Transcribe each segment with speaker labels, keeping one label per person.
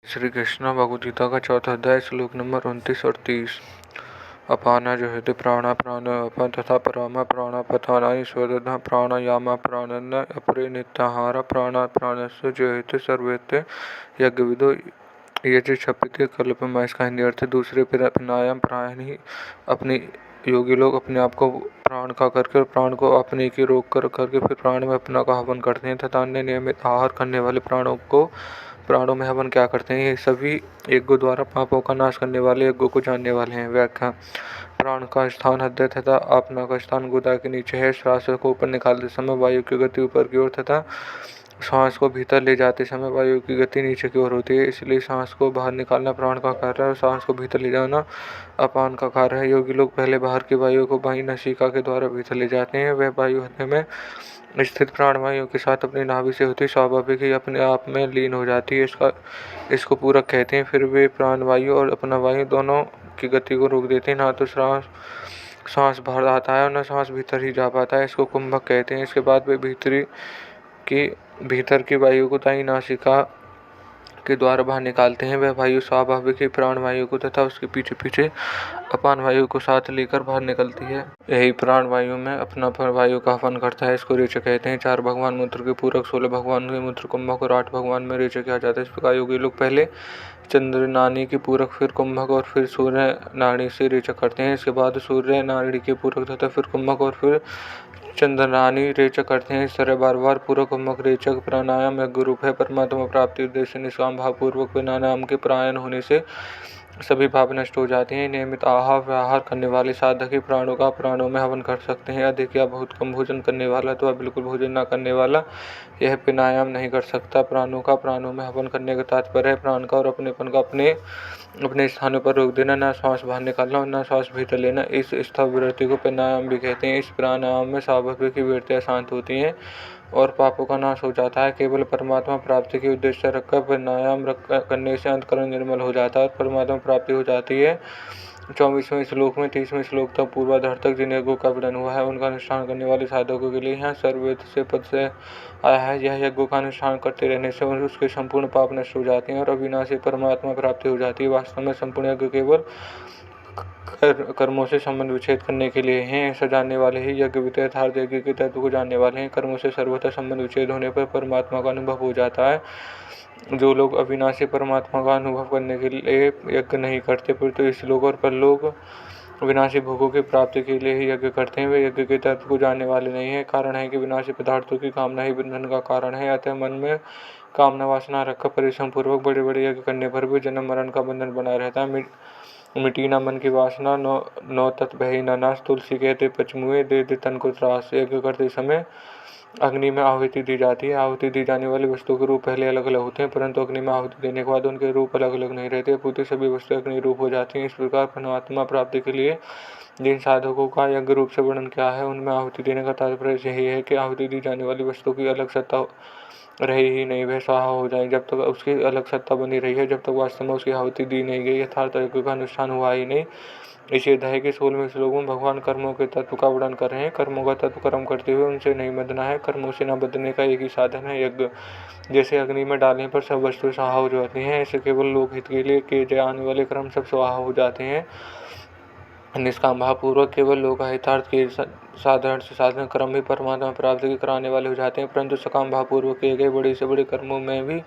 Speaker 1: श्री कृष्ण भगवद गीता का चौथा अध्याय श्लोक नंबर 29 और 30। अपाना जो है प्राणा प्राण अपन तथा परामा प्राणापथानानि स्वदधा प्राणायामा प्राणन अपरे नित्याहार प्राणा प्राणस्य जो है सर्वेते यज्ञ विदो ये जो छपित कल्पमा। इसका हिंदी अर्थ दूसरे प्राणायाम प्राण ही अपनी योगी लोग अपने आप को प्राण का करके प्राण को अपने की रोक कर करके फिर प्राण में अपना का हवन करते हैं तथा अन्य नियमित आहार करने वाले प्राणों में हवन क्या करते हैं। ये सभी यज्ञों द्वारा पापों का नाश करने वाले यज्ञों को जानने वाले हैं। व्याख्या। प्राण का स्थान हृदय तथा आपना का स्थान गुदा के नीचे है। श्वास को ऊपर निकालते समय वायु की गति ऊपर की ओर तथा सांस को भीतर ले जाते समय वायु की गति नीचे की ओर होती है। इसलिए सांस को बाहर निकालना प्राण का कार्य है और सांस को भीतर ले जाना अपान का कार्य है। योगी लोग पहले बाहर की वायु को बाह्य नसिका के द्वारा भीतर ले जाते हैं। वह वायु हृदय में स्थित प्राणवायु के साथ अपनी नाभि से होती स्वाभाविक ही अपने आप में लीन हो जाती है। इसको पूरक कहते हैं। फिर वे प्राणवायु और अपना वायु दोनों की गति को रोक देते हैं। ना तो सांस बाहर आता है और न सांस भीतर ही जा पाता है। इसको कुंभक कहते हैं। इसके बाद वे भीतर की वायु को दाई नासिका के द्वारा बाहर निकालते हैं। वह वायु स्वाभाविक ही प्राण वायु को तथा उसके पीछे पीछे अपान वायु को साथ लेकर बाहर निकलती है। यही प्राण वायु में अपना वायु का हवन करता है। इसको रेचक कहते हैं। 4 भगवान मूत्र के पूरक, 16 भगवान के मूत्र कुंभक और 8 भगवान में रेचक किया जाता है। इस प्रकार योगी लोग पहले चंद्र नाड़ी की पूरक, फिर कुंभक और फिर सूर्य नाड़ी से रेचक करते हैं। इसके बाद सूर्य नाड़ी के पूरक तथा फिर कुंभक और फिर चंद्रनानी रेचक करते हैं। इस तरह बार बार पूरक कुंभक रेचक प्राणायाम यज्ञ रूप है। परमात्मा प्राप्ति उद्देश्य निष्काम भाव पूर्वक बिना नाम के प्राणायाम होने से सभी पाप नष्ट हो जाते हैं। नियमित आहार व्यवहार करने वाले साधक ही प्राणों में हवन कर सकते हैं। अधिक या बहुत कम भोजन करने वाला तो बिल्कुल भोजन न करने वाला यह प्राणायाम नहीं कर सकता। प्राणों में हवन करने का तात्पर्य है प्राण का और अपनेपन का अपने स्थानों पर रोक देना, न श्वास बाहर निकालना और न श्वास भीतर लेना। इस स्थिर वृत्ति को प्राणायाम भी कहते हैं। इस प्राणायाम में स्वाभाविक की वृत्तियां शांत होती हैं और पापों का नाश हो जाता है। केवल परमात्मा प्राप्ति के उद्देश्य रखकर प्राणायाम करने से अंतःकरण निर्मल हो जाता है और परमात्मा प्राप्ति हो जाती है। 24वें श्लोक में 30वें श्लोक तक पूर्वाधार तक जिन यज्ञों का वर्णन हुआ है उनका अनुष्ठान करने वाले साधकों के लिए यहाँ सर्ववेद से पद से आया है। यह यज्ञों का अनुष्ठान करते रहने से उसके संपूर्ण पाप नष्ट हो जाते हैं और अविनाशी परमात्मा प्राप्ति हो जाती है। वास्तव में संपूर्ण यज्ञ केवल कर्मों से संबंध विच्छेद करने के लिए हैं। ऐसा जानने वाले ही यज्ञ यथार्थ यज्ञ के तत्व को जानने वाले हैं। कर्मों से सर्वथा संबंध विच्छेद होने पर परमात्मा का अनुभव हो जाता है। जो लोग अविनाशी परमात्मा का अनुभव करने के लिए यज्ञ नहीं करते परंतु इस लोक और परलोक विनाशी भोगों की प्राप्ति के लिए ही यज्ञ करते हैं, वे यज्ञ के तत्व को जानने वाले नहीं है। कारण है कि विनाशी पदार्थों की कामना ही बंधन का कारण है। अतः मन में कामना वासना रखकर परिश्रम पूर्वक बड़े बड़े यज्ञ करने पर भी जन्म मरण का बंधन बना रहता है। मिटी न मन की वासना नौ तत् भय न नाश। तुलसी कहते पचमुए दे तन को त्रास। यज्ञ करते समय अग्नि में आहुति दी जाती है। आहुति दी जाने वाली वस्तुओं के रूप पहले अलग अलग होते हैं परंतु अग्नि में आहुति देने के बाद उनके रूप अलग अलग नहीं रहते। पूरी सभी वस्तुएं अग्नि रूप हो जाती हैं। इस प्रकार परमात्मा प्राप्ति के लिए जिन साधकों का यज्ञ रूप से वर्णन किया है उनमें आहुति देने का तात्पर्य यही है कि आहुति दी जाने वाली वस्तु की अलग सत्ता रही ही नहीं, वह स्वाहा हो जाए। जब तक उसकी अलग सत्ता बनी रही है, जब तक वास्तव में उसकी आहुति दी नहीं गई, यथार्थ यज्ञ का अनुष्ठान हुआ ही नहीं। इसी अध्याय के 16वें श्लोक में भगवान कर्मों के तत्व का वर्णन कर रहे हैं। कर्मों का तत्व कर्म करते हुए उनसे नहीं बंधना है। कर्मों से न बंधने का एक ही साधन है यज्ञ। जैसे अग्नि में डालने पर सब वस्तुएं स्वाहा हो जाती हैं, ऐसे केवल लोकहित के लिए किए जाने वाले कर्म सब स्वाहा हो जाते हैं। निष्काम भाव पूर्वक केवल लोकहितार्थ के साधारण से साधारण कर्म भी परमात्मा प्राप्ति के कराने वाले हो जाते हैं परंतु सकाम भाव पूर्वक किए गए बड़े से बड़े कर्मों में भी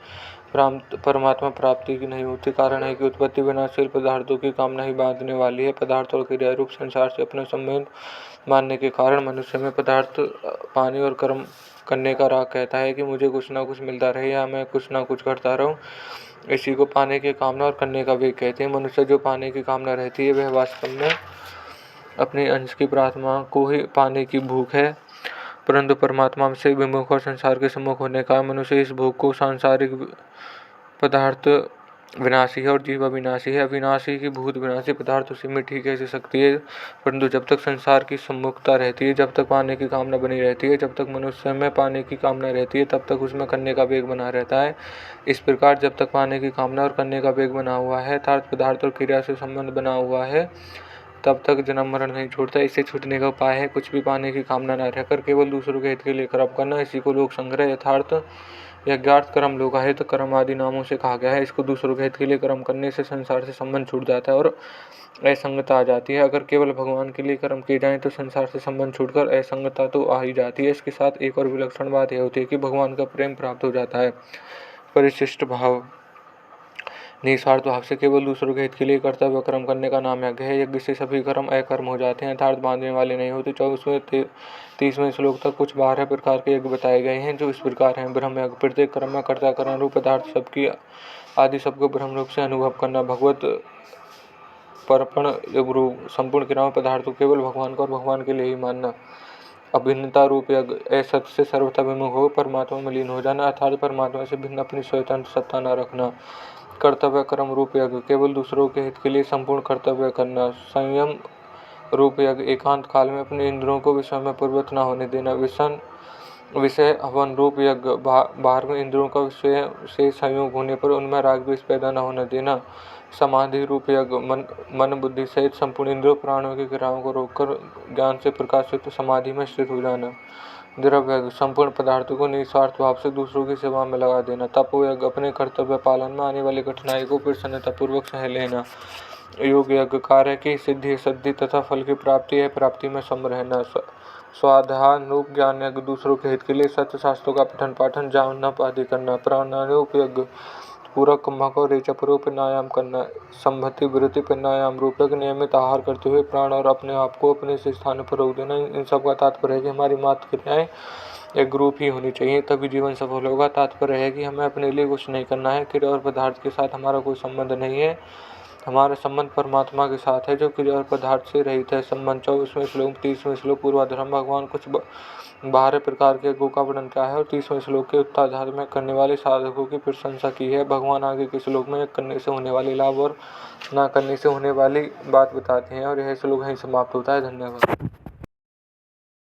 Speaker 1: परमात्मा प्राप्ति की नहीं होती। कारण है कि उत्पत्ति विनाशशील पदार्थों की कामना ही बांधने वाली है। पदार्थ और क्रिया रूप संसार से अपना संबंध मानने के कारण मनुष्य में पदार्थ पाने और कर्म करने का राग कहता है कि मुझे कुछ ना कुछ मिलता रहे या मैं कुछ ना कुछ करता रहूं। इसी को पाने की कामना और करने का वेग कहते हैं। मनुष्य जो पाने की कामना रहती है वह वास्तव में अपने अंश की प्रार्थना को ही पाने की भूख है परंतु परमात्मा से विमुख और संसार के सम्मुख होने का मनुष्य इस भूख को सांसारिक पदार्थ विनाशी है और जीव अविनाशी है। अविनाशी की भूत विनाशी पदार्थ उसी में ठीक कैसे सकती है परंतु जब तक संसार की सम्मुखता रहती है, जब तक पाने की कामना बनी रहती है, जब तक मनुष्य में पाने की कामना रहती है तब तक उसमें करने का वेग बना रहता है। इस प्रकार जब तक पाने की कामना और करने का वेग बना हुआ है, अर्थात पदार्थ और क्रिया से संबंध बना हुआ है, तब तक जन्म मरण नहीं छोड़ता। इससे छूटने का उपाय है कुछ भी पाने की कामना न रहकर केवल दूसरों के हित के लिए कर्म करना। इसी को लोक संग्रह यथार्थ यज्ञार्थ कर्म लोकाहित कर्म आदि नामों से कहा गया है। इसको दूसरों के हित के लिए कर्म करने से संसार से संबंध छूट जाता है और असंगता आ जाती है। अगर केवल भगवान के लिए कर्म किए जाएं तो संसार से संबंध छूटकर असंगता तो आ ही जाती है। इसके साथ एक और विलक्षण बात यह होती है कि भगवान का प्रेम प्राप्त हो जाता है। परिशिष्ट भाव, निस्वार्थ भाव से केवल दूसरों के हित के लिए कर्तव्य कर्म करने का नाम यज्ञ है। यज्ञ से सभी कर्म अकर्म हो जाते हैं, अर्थात बांधने वाले नहीं होते। 24वें 30वें श्लोक तक कुछ 12 प्रकार के यज्ञ बताए गए हैं, जो इस प्रकार हैं। ब्रह्म यज्ञ, प्रत्येक कर्म में कर्ता करण रूप पदार्थ सबकी आदि सबको ब्रह्म रूप से अनुभव करना। भगवत परपण रूप संपूर्ण क्रियाओं पदार्थों केवल भगवान को और भगवान के लिए ही मानना। अभिन्नता रूप यज्ञ, असत से सर्वथा विमुख हो परमात्मा में लीन हो जाना, अर्थात परमात्मा से भिन्न अपनी स्वतंत्र सत्ता न रखना। कर्तव्य कर्म रूप यज्ञ, केवल दूसरों के हित के लिए संपूर्ण कर्तव्य करना। संयम रूप यज्ञ, एकांत काल में अपने इंद्रियों को विषय में पूर्वत न होने देना। विषय हवन रूप यज्ञ, बाहर इंद्रियों का विषय से संयोग होने पर उनमें राग द्वेष पैदा न होने देना। समाधि रूप यज्ञ, मन बुद्धि सहित संपूर्ण इंद्रियों प्राणों की क्रियाओं को रोककर ज्ञान से प्रकाशित समाधि में स्थित हो जाना। द्रव्य यज्ञ, संपूर्ण पदार्थों को निस्वार्थ भाव से दूसरों की सेवा में लगा देना। तपो यज्ञ, अपने कर्तव्य पालन में आने वाली कठिनाई को प्रसन्नतापूर्वक सह लेना। योग यज्ञ, कार्य की सिद्धि तथा फल की प्राप्ति में सम रहना। स्वाध्याय रूप ज्ञान यज्ञ, दूसरों के हित के लिए सत्य शास्त्रों का पठन पाठन जप आदि करना। प्राणायाम यज्ञ, पूरक कुंभक और रेचक रूप प्राणायाम करना। संभति वृत्ति प्राणायाम रूप यज्ञ, नियमित आहार करते हुए प्राण और अपने आप को अपने से स्थान पर रोक देना। इन सब का तात्पर्य है कि हमारी मात्र क्रियाएं एक ग्रुप ही होनी चाहिए, तभी जीवन सफल होगा। तात्पर्य है कि हमें अपने लिए कुछ नहीं करना है। क्रिया और पदार्थ के साथ हमारा कोई संबंध नहीं है, हमारा संबंध परमात्मा के साथ है जो क्रिया और पदार्थ से रहित है। संबंध 24वें श्लोक 30वें श्लोक पूर्वाधर्म भगवान कुछ 12 प्रकार के यज्ञों का वर्णन किया है और 30वें श्लोक के उत्तरार्ध में करने वाले साधकों की प्रशंसा की है। भगवान आगे के श्लोक में करने से होने वाले लाभ और न करने से होने वाली बात बताते हैं और यह श्लोक यहीं समाप्त होता है। धन्यवाद।